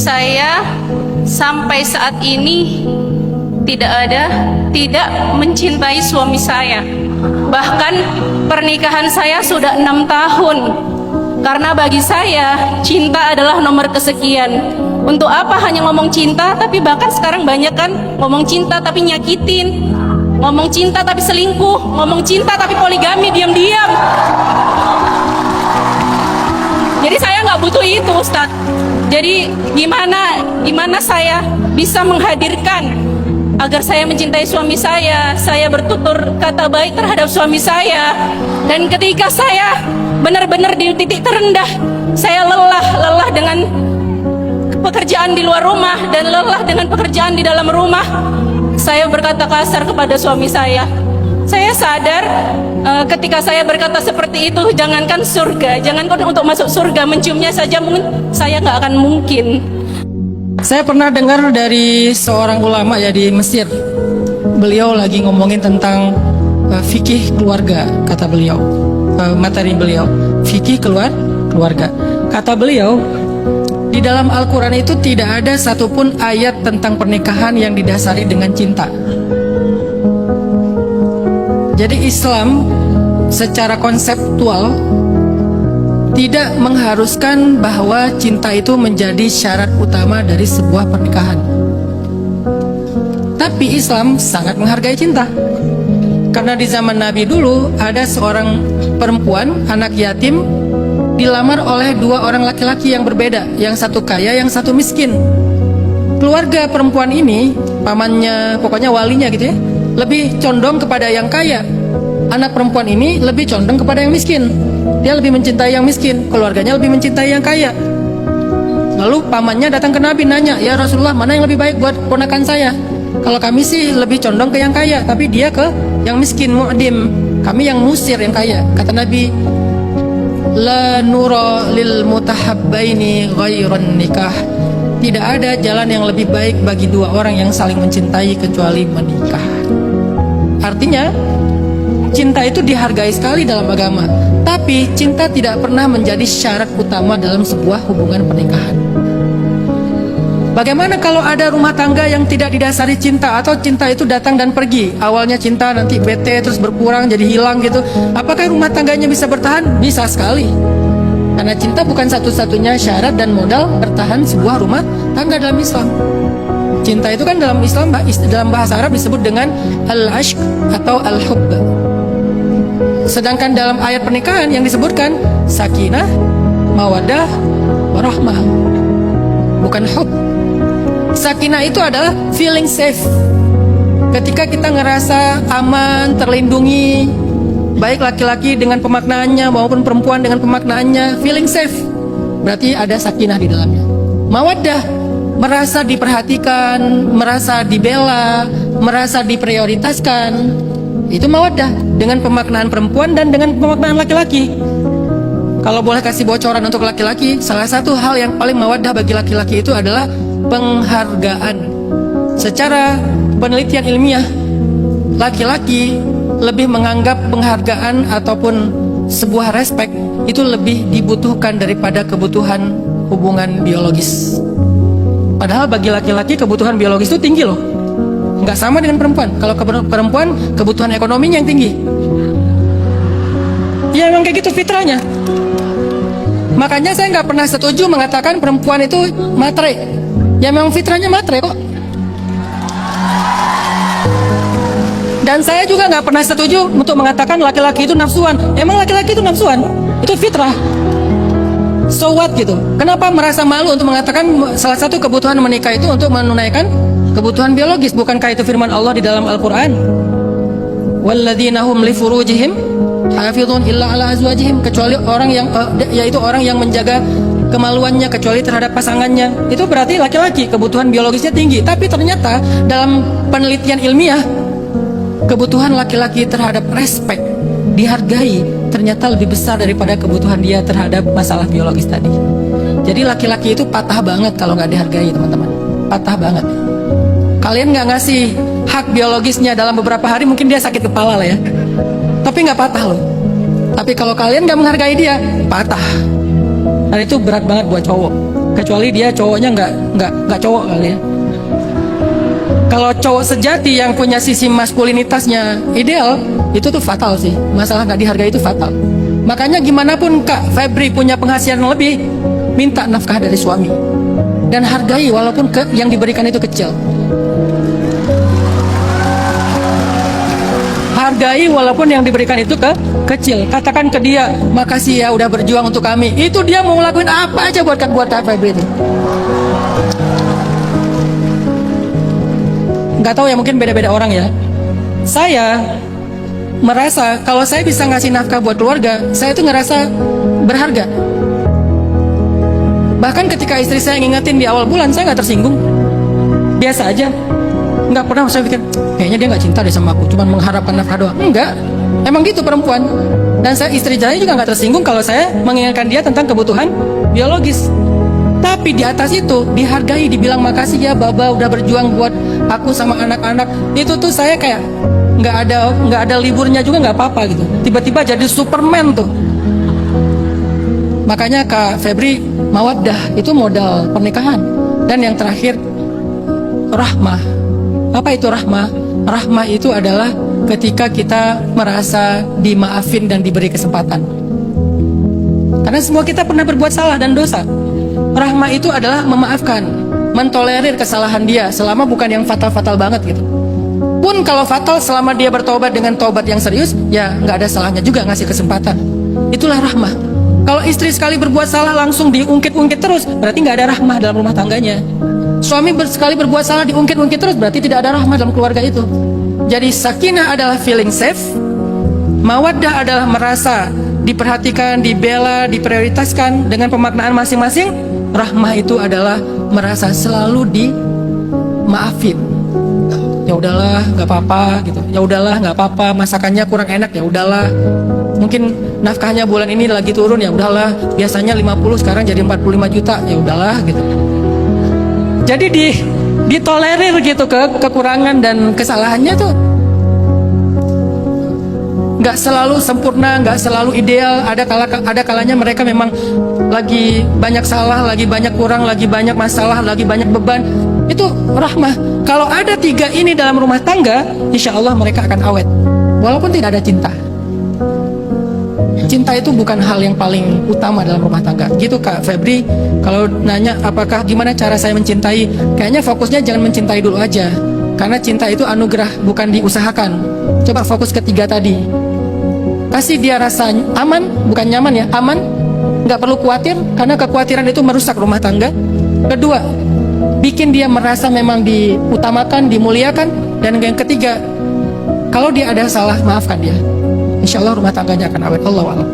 Saya sampai saat ini tidak mencintai suami saya. Bahkan pernikahan saya sudah 6 tahun. Karena bagi saya cinta adalah nomor kesekian. Untuk apa hanya ngomong cinta, tapi bahkan sekarang banyak kan ngomong cinta tapi nyakitin, ngomong cinta tapi selingkuh, ngomong cinta tapi poligami diam-diam. Jadi saya nggak butuh itu, Ustadz. Jadi gimana saya bisa menghadirkan agar saya mencintai suami saya bertutur kata baik terhadap suami saya. Dan ketika saya benar-benar di titik terendah, saya lelah dengan pekerjaan di luar rumah dan lelah dengan pekerjaan di dalam rumah, saya berkata kasar kepada suami saya. Saya sadar ketika saya berkata seperti itu, jangankan untuk masuk surga, menciumnya saja mungkin saya nggak akan mungkin. Saya pernah dengar dari seorang ulama ya di Mesir. Beliau lagi ngomongin tentang fikih keluarga, kata beliau. Materi beliau, fikih keluarga. Kata beliau, di dalam Al-Quran itu tidak ada satupun ayat tentang pernikahan yang didasari dengan cinta. Jadi Islam secara konseptual tidak mengharuskan bahwa cinta itu menjadi syarat utama dari sebuah pernikahan. Tapi Islam sangat menghargai cinta. Karena di zaman Nabi dulu ada seorang perempuan, anak yatim, dilamar oleh 2 orang laki-laki yang berbeda, yang satu kaya, yang satu miskin. Keluarga perempuan ini, pamannya, pokoknya walinya gitu ya, lebih condong kepada yang kaya. Anak perempuan ini lebih condong kepada yang miskin. Dia lebih mencintai yang miskin, keluarganya lebih mencintai yang kaya. Lalu pamannya datang ke Nabi nanya, "Ya Rasulullah, mana yang lebih baik buat ponakan saya? Kalau kami sih lebih condong ke yang kaya, tapi dia ke yang miskin, mu'dim. Kami yang musir yang kaya." Kata Nabi, "La nura lil mutahabbaini ghairan nikah." Tidak ada jalan yang lebih baik bagi 2 orang yang saling mencintai kecuali menikah. Artinya, cinta itu dihargai sekali dalam agama. Tapi cinta tidak pernah menjadi syarat utama dalam sebuah hubungan pernikahan. Bagaimana kalau ada rumah tangga yang tidak didasari cinta, atau cinta itu datang dan pergi? Awalnya cinta, nanti bete, terus berkurang, jadi hilang gitu. Apakah rumah tangganya bisa bertahan? Bisa sekali. Karena cinta bukan satu-satunya syarat dan modal bertahan sebuah rumah tangga dalam Islam. Cinta itu kan dalam Islam, dalam bahasa Arab disebut dengan al-ashq atau al-hubb. Sedangkan dalam ayat pernikahan yang disebutkan sakinah, mawaddah, warahmah, bukan hub. Sakinah itu adalah feeling safe. Ketika kita ngerasa aman, terlindungi, baik laki-laki dengan pemaknaannya maupun perempuan dengan pemaknaannya, feeling safe, berarti ada sakinah di dalamnya. Mawaddah, merasa diperhatikan, merasa dibela, merasa diprioritaskan, itu mawaddah dengan pemaknaan perempuan dan dengan pemaknaan laki-laki. Kalau boleh kasih bocoran untuk laki-laki, salah satu hal yang paling mawaddah bagi laki-laki itu adalah penghargaan. Secara penelitian ilmiah, laki-laki lebih menganggap penghargaan ataupun sebuah respek itu lebih dibutuhkan daripada kebutuhan hubungan biologis. Padahal bagi laki-laki kebutuhan biologis itu tinggi loh, nggak sama dengan perempuan. Kalau perempuan kebutuhan ekonominya yang tinggi. Ya memang kayak gitu fitrahnya. Makanya saya nggak pernah setuju mengatakan perempuan itu matre. Ya memang fitrahnya matre kok. Dan saya juga nggak pernah setuju untuk mengatakan laki-laki itu nafsuan. Emang laki-laki itu nafsuan? Itu fitrah. So what gitu? Kenapa merasa malu untuk mengatakan salah satu kebutuhan menikah itu untuk menunaikan kebutuhan biologis? Bukankah itu firman Allah di dalam Al-Quran? Walladzina hum li furujihim hafizun illa ala azwajihim, kecuali orang yang yaitu orang yang menjaga kemaluannya kecuali terhadap pasangannya. Itu berarti laki-laki kebutuhan biologisnya tinggi. Tapi ternyata dalam penelitian ilmiah, kebutuhan laki-laki terhadap respek, dihargai, ternyata lebih besar daripada kebutuhan dia terhadap masalah biologis tadi. Jadi laki-laki itu patah banget kalau nggak dihargai, teman-teman. Patah banget. Kalian nggak ngasih hak biologisnya dalam beberapa hari, mungkin dia sakit kepala lah ya, tapi nggak patah loh. Tapi kalau kalian nggak menghargai dia, patah. Dan itu berat banget buat cowok. kecuali dia cowoknya nggak cowok kali ya. Kalau cowok sejati yang punya sisi maskulinitasnya ideal, itu tuh fatal sih. Masalah nggak dihargai itu fatal. Makanya gimana pun Kak Febri punya penghasilan lebih, minta nafkah dari suami. Dan hargai walaupun yang diberikan itu kecil. Hargai walaupun yang diberikan itu kecil. Katakan ke dia, makasih ya udah berjuang untuk kami. Itu dia mau ngelakuin apa aja buat Kak Febri itu. Nggak tahu ya, mungkin beda-beda orang ya. Saya merasa kalau saya bisa ngasih nafkah buat keluarga, saya itu ngerasa berharga. Bahkan ketika istri saya ngingetin di awal bulan, saya nggak tersinggung. Biasa aja. Nggak pernah saya pikir, kayaknya dia nggak cinta deh sama aku, cuma mengharapkan nafkah doang. Enggak, emang gitu perempuan. Dan istri saya juga nggak tersinggung kalau saya mengingatkan dia tentang kebutuhan biologis. Tapi di atas itu dihargai, dibilang makasih ya Baba udah berjuang buat aku sama anak-anak. Itu tuh saya kayak nggak ada liburnya juga nggak apa-apa gitu. Tiba-tiba jadi Superman tuh. Makanya Kak Febri, mawaddah itu modal pernikahan. Dan yang terakhir, rahmah. Apa itu rahmah? Rahmah itu adalah ketika kita merasa dimaafin dan diberi kesempatan. Karena semua kita pernah berbuat salah dan dosa. Rahmah itu adalah memaafkan, mentolerir kesalahan dia selama bukan yang fatal-fatal banget gitu. Pun kalau fatal, selama dia bertobat dengan tobat yang serius, ya nggak ada salahnya juga ngasih kesempatan. Itulah rahmah. Kalau istri sekali berbuat salah langsung diungkit-ungkit terus, berarti nggak ada rahmah dalam rumah tangganya. Suami sekali berbuat salah diungkit-ungkit terus, berarti tidak ada rahmah dalam keluarga itu. Jadi sakinah adalah feeling safe, mawaddah adalah merasa diperhatikan, dibela, diprioritaskan dengan pemaknaan masing-masing. Rahmah itu adalah merasa selalu dimaafin. Ya udahlah, nggak apa-apa gitu. Ya udahlah, nggak apa-apa. Masakannya kurang enak, ya udahlah. Mungkin nafkahnya bulan ini lagi turun, ya udahlah. Biasanya 50 sekarang jadi 45 juta, ya udahlah gitu. Jadi ditolerir gitu kekurangan dan kesalahannya tuh. Nggak selalu sempurna, nggak selalu ideal. Ada kalanya mereka memang lagi banyak salah, lagi banyak kurang, lagi banyak masalah, lagi banyak beban. Itu rahmah. Kalau ada 3 ini dalam rumah tangga, insya Allah mereka akan awet. Walaupun tidak ada cinta. Cinta itu bukan hal yang paling utama dalam rumah tangga. Gitu Kak Febri, kalau nanya apakah gimana cara saya mencintai, kayaknya fokusnya jangan mencintai dulu aja. Karena cinta itu anugerah, bukan diusahakan. Coba fokus ketiga tadi. Kasih dia rasa aman, bukan nyaman ya, aman. Nggak perlu khawatir, karena kekhawatiran itu merusak rumah tangga. Kedua, bikin dia merasa memang diutamakan, dimuliakan. Dan yang ketiga, kalau dia ada salah, maafkan dia. Insya Allah rumah tangganya akan awet. Allahu a'lam.